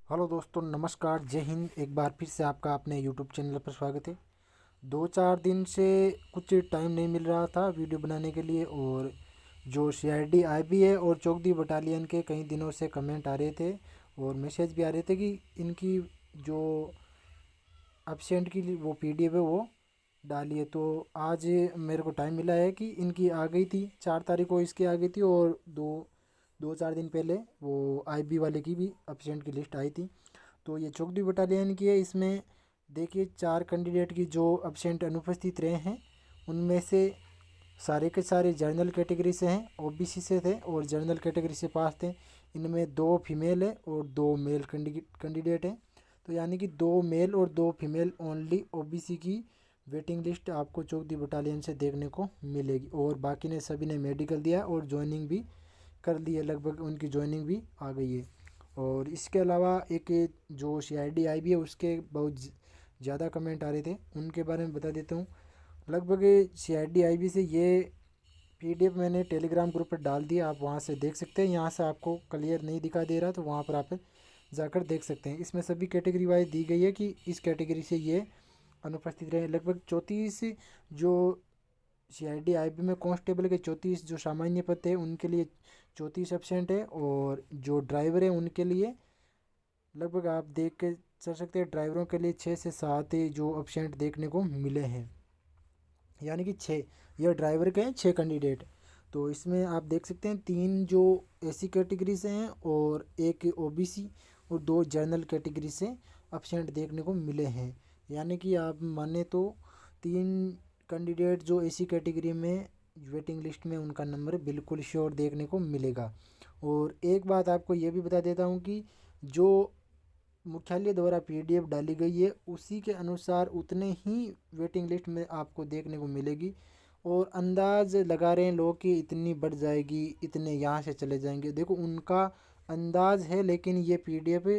Hello दोस्तों, नमस्कार, जय हिंद। एक बार फिर से आपका अपने यूट्यूब चैनल पर स्वागत है। 2-4 दिन से कुछ टाइम नहीं मिल रहा था वीडियो बनाने के लिए। और जो CID IB है और चौकदी बटालियन के कई दिनों से कमेंट आ रहे थे और मैसेज भी आ रहे थे कि इनकी जो एब्सेंट की वो PDF है वो डालिए। तो आज मेरे को टाइम मिला है कि इनकी आ गई थी, 4 तारीख को इसकी आ गई थी। और दो दो चार दिन पहले वो IB वाले की भी एब्सेंट की लिस्ट आई थी। तो ये चौकड़ी बटालियन की है। इसमें देखिए 4 कैंडिडेट की जो एब्सेंट अनुपस्थित रहे हैं उनमें से सारे के सारे जनरल कैटेगरी से हैं, OBC से थे और जनरल कैटेगरी से पास थे। इनमें 2 फीमेल है और 2 मेल कैंडिडेट हैं। तो यानी कि 2 मेल और 2 फीमेल ओनली OBC की वेटिंग लिस्ट आपको चौकड़ी बटालियन से देखने को मिलेगी। और बाकी ने सभी ने मेडिकल दिया और ज्वाइनिंग भी कर ली है, लगभग उनकी ज्वाइनिंग भी आ गई है। और इसके अलावा एक जो CID IB है उसके बहुत ज़्यादा कमेंट आ रहे थे, उनके बारे में बता देता हूँ। लगभग CID IB से ये PDF मैंने टेलीग्राम ग्रुप पर डाल दिया, आप वहाँ से देख सकते हैं। यहाँ से आपको क्लियर नहीं दिखा दे रहा तो वहाँ पर आप जाकर देख सकते हैं। इसमें सभी कैटेगरी वाइज दी गई है कि इस कैटेगरी से ये अनुपस्थित रहे। लगभग 34 जो CID IB में कांस्टेबल के 34 जो सामान्य पद है उनके लिए 34 एब्सेंट है। और जो ड्राइवर है उनके लिए लगभग आप देख के चल सकते हैं, ड्राइवरों के लिए 6 से 7 जो एब्सेंट देखने को मिले हैं। यानी कि 6 यह ड्राइवर के हैं, 6 कैंडिडेट। तो इसमें आप देख सकते हैं 3 जो SC कैटेगरी से हैं और एक OBC और 2 जनरल कैटेगरी से एब्सेंट देखने को मिले हैं। यानी कि आप माने तो 3 कैंडिडेट जो SC कैटेगरी में वेटिंग लिस्ट में उनका नंबर बिल्कुल श्योर देखने को मिलेगा। और एक बात आपको ये भी बता देता हूँ कि जो मुख्यालय द्वारा PDF डाली गई है उसी के अनुसार उतने ही वेटिंग लिस्ट में आपको देखने को मिलेगी। और अंदाज लगा रहे हैं लोग कि इतनी बढ़ जाएगी, इतने यहाँ से चले जाएंगे। देखो उनका अंदाज है, लेकिन ये PDF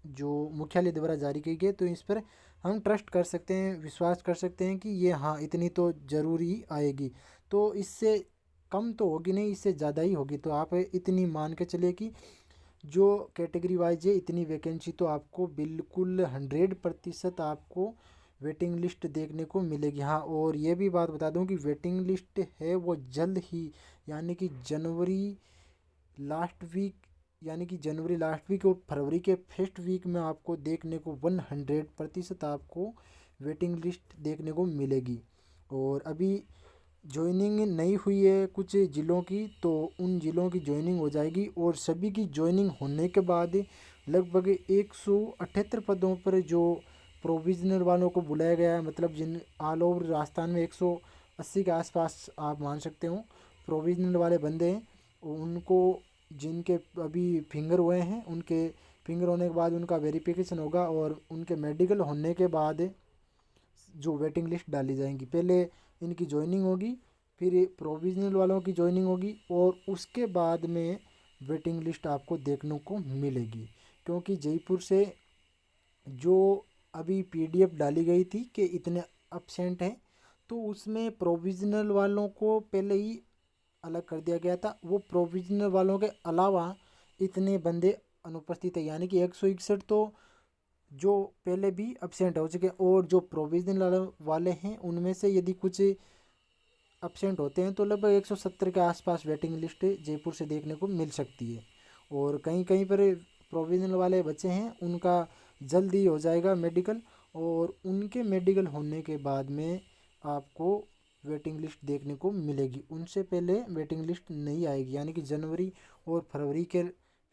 जो मुख्यालय द्वारा जारी की गई है तो इस पर हम ट्रस्ट कर सकते हैं, विश्वास कर सकते हैं कि ये हाँ इतनी तो ज़रूरी आएगी। तो इससे कम तो होगी नहीं, इससे ज़्यादा ही होगी। तो आप इतनी मान के चलिए कि जो कैटेगरी वाइज है इतनी वैकेंसी तो आपको बिल्कुल 100% आपको वेटिंग लिस्ट देखने को मिलेगी। हाँ, और ये भी बात बता दूं कि वेटिंग लिस्ट है वो जल्द ही, यानी कि जनवरी लास्ट वीक और फरवरी के फर्स्ट वीक में आपको देखने को 100% आपको वेटिंग लिस्ट देखने को मिलेगी। और अभी ज्वाइनिंग नहीं हुई है कुछ ज़िलों की, तो उन ज़िलों की ज्वाइनिंग हो जाएगी। और सभी की ज्वाइनिंग होने के बाद लगभग 178 पदों पर जो प्रोविजनल वालों को बुलाया गया है, मतलब जिन ऑल ओवर राजस्थान में 180 के आसपास आप मान सकते हो प्रोविजनल वाले बंदे हैं। उनको जिनके अभी फिंगर हुए हैं, उनके फिंगर होने के बाद उनका वेरिफिकेशन होगा और उनके मेडिकल होने के बाद जो वेटिंग लिस्ट डाली जाएंगी। पहले इनकी ज्वाइनिंग होगी, फिर प्रोविजनल वालों की ज्वाइनिंग होगी और उसके बाद में वेटिंग लिस्ट आपको देखने को मिलेगी। क्योंकि जयपुर से जो अभी PDF डाली गई थी कि इतने एब्सेंट हैं, तो उसमें प्रोविजनल वालों को पहले ही अलग कर दिया गया था। वो प्रोविजनल वालों के अलावा इतने बंदे अनुपस्थित है, यानी कि 161 तो जो पहले भी एब्सेंट हो चुके हैं। और जो प्रोविजनल वाले हैं उनमें से यदि कुछ एब्सेंट होते हैं तो लगभग 170 के आसपास वेटिंग लिस्ट जयपुर से देखने को मिल सकती है। और कहीं कहीं पर प्रोविजनल वाले बच्चे हैं उनका जल्दी हो जाएगा मेडिकल, और उनके मेडिकल होने के बाद में आपको वेटिंग लिस्ट देखने को मिलेगी। उनसे पहले वेटिंग लिस्ट नहीं आएगी, यानी कि जनवरी और फरवरी के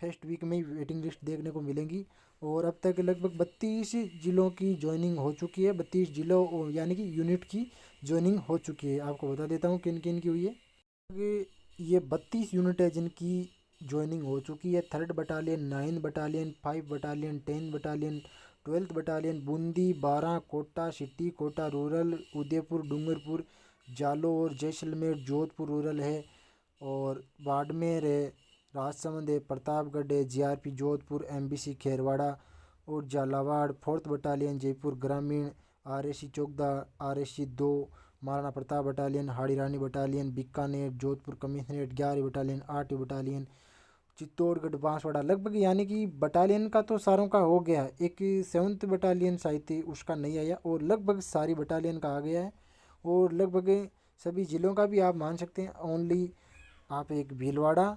फर्स्ट वीक में ही वेटिंग लिस्ट देखने को मिलेंगी। और अब तक लगभग 32 ज़िलों की ज्वाइनिंग हो चुकी है, 32 ज़िलों यानी कि यूनिट की ज्वाइनिंग हो चुकी है। आपको बता देता हूँ किन किन की हुई है। ये 32 यूनिट है जिनकी ज्वाइनिंग हो चुकी है। 3rd battalion, 9th battalion, 5 battalion, 10 battalion, 12th battalion, Bundi, 12, Kota city, Kota rural, Udaipur, Dungarpur, Jalore, Jaisalmer, Jodhpur rural है। और बाड़मेर है, राजसमंद है, प्रतापगढ़ है, GRP जोधपुर, MBC खेरवाड़ा और झालावाड़। 4th बटालियन जयपुर ग्रामीण, RSC चौकदा, RSC 2, Maharana Pratap battalion, Hadi Rani battalion, Bikaner, Jodhpur commissionerate, 11वीं बटालियन, 8वीं बटालियन, चित्तौड़गढ़, बांसवाड़ा लगभग, यानी कि बटालियन का तो सारों का हो गया है। एक 7th बटालियन शायद थी, उसका नहीं आया, और लगभग सारी बटालियन का आ गया है। और लगभग सभी ज़िलों का भी आप मान सकते हैं। ओनली आप एक Bhilwara,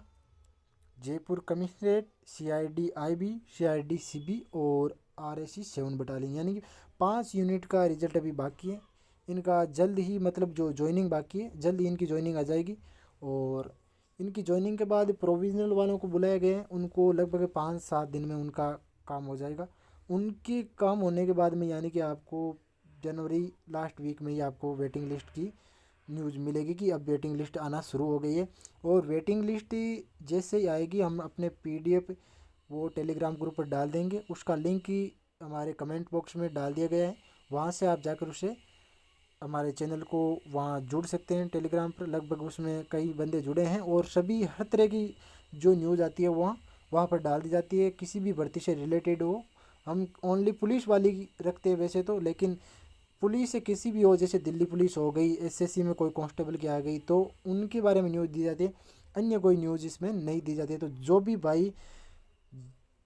Jaipur commissionerate, CID IB, CID CB और RSC 7 बटालियन, यानी कि 5 यूनिट का रिजल्ट अभी बाकी है। इनका जल्द ही, मतलब जो ज्वाइनिंग बाकी है, जल्द ही इनकी ज्वाइनिंग आ जाएगी। और इनकी ज्वाइनिंग के बाद प्रोविजनल वालों को बुलाया गया है, उनको लगभग 5-7 दिन में उनका काम हो जाएगा। उनके काम होने के बाद में, यानी कि आपको जनवरी लास्ट वीक में ही आपको वेटिंग लिस्ट की न्यूज़ मिलेगी कि अब वेटिंग लिस्ट आना शुरू हो गई है। और वेटिंग लिस्ट जैसे ही आएगी, हम अपने PDF वो टेलीग्राम ग्रुप पर डाल देंगे। उसका लिंक ही हमारे कमेंट बॉक्स में डाल दिया गया है, वहाँ से आप जाकर उसे हमारे चैनल को वहाँ जुड़ सकते हैं टेलीग्राम पर। लगभग उसमें कई बंदे जुड़े हैं, और सभी हर तरह की जो न्यूज़ आती है वहाँ पर डाल दी जाती है, किसी भी भर्ती से रिलेटेड हो। हम ओनली पुलिस वाली रखते हैं वैसे तो, लेकिन पुलिस से किसी भी हो, जैसे दिल्ली पुलिस हो गई, SSC में कोई कांस्टेबल की आ गई, तो उनके बारे में न्यूज़ दी जाती है। अन्य कोई न्यूज़ इसमें नहीं दी जाती है। तो जो भी भाई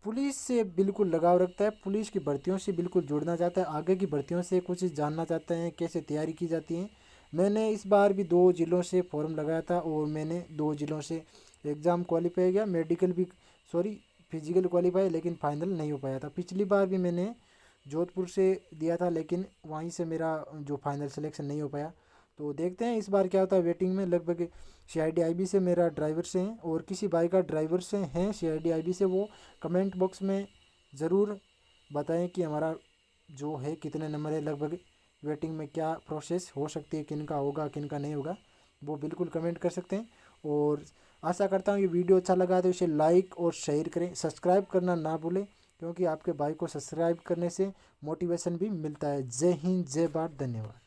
पुलिस से बिल्कुल लगाव रखता है, पुलिस की भर्तियों से बिल्कुल जुड़ना चाहता है, आगे की भर्तियों से कुछ जानना चाहते हैं कैसे तैयारी की जाती है। मैंने इस बार भी 2 ज़िलों से फॉर्म लगाया था, और मैंने 2 ज़िलों से एग्ज़ाम क्वालिफाई किया, मेडिकल भी, सॉरी फिजिकल क्वालिफाई, लेकिन फाइनल नहीं हो पाया था। पिछली बार भी मैंने जोधपुर से दिया था, लेकिन वहीं से मेरा जो फाइनल सिलेक्शन नहीं हो पाया। तो देखते हैं इस बार क्या होता है। वेटिंग में लगभग CID IB से मेरा ड्राइवर से हैं, और किसी भाई का ड्राइवर से हैं CID IB से, वो कमेंट बॉक्स में ज़रूर बताएं कि हमारा जो है कितने नंबर है, लगभग वेटिंग में क्या प्रोसेस हो सकती है, किन का होगा किन का नहीं होगा, वो बिल्कुल कमेंट कर सकते हैं। और आशा करता हूँ ये वीडियो अच्छा लगा तो इसे लाइक और शेयर करें, सब्सक्राइब करना ना भूलें, क्योंकि आपके भाई को सब्सक्राइब करने से मोटिवेशन भी मिलता है। जय हिंद, जय भारत, धन्यवाद।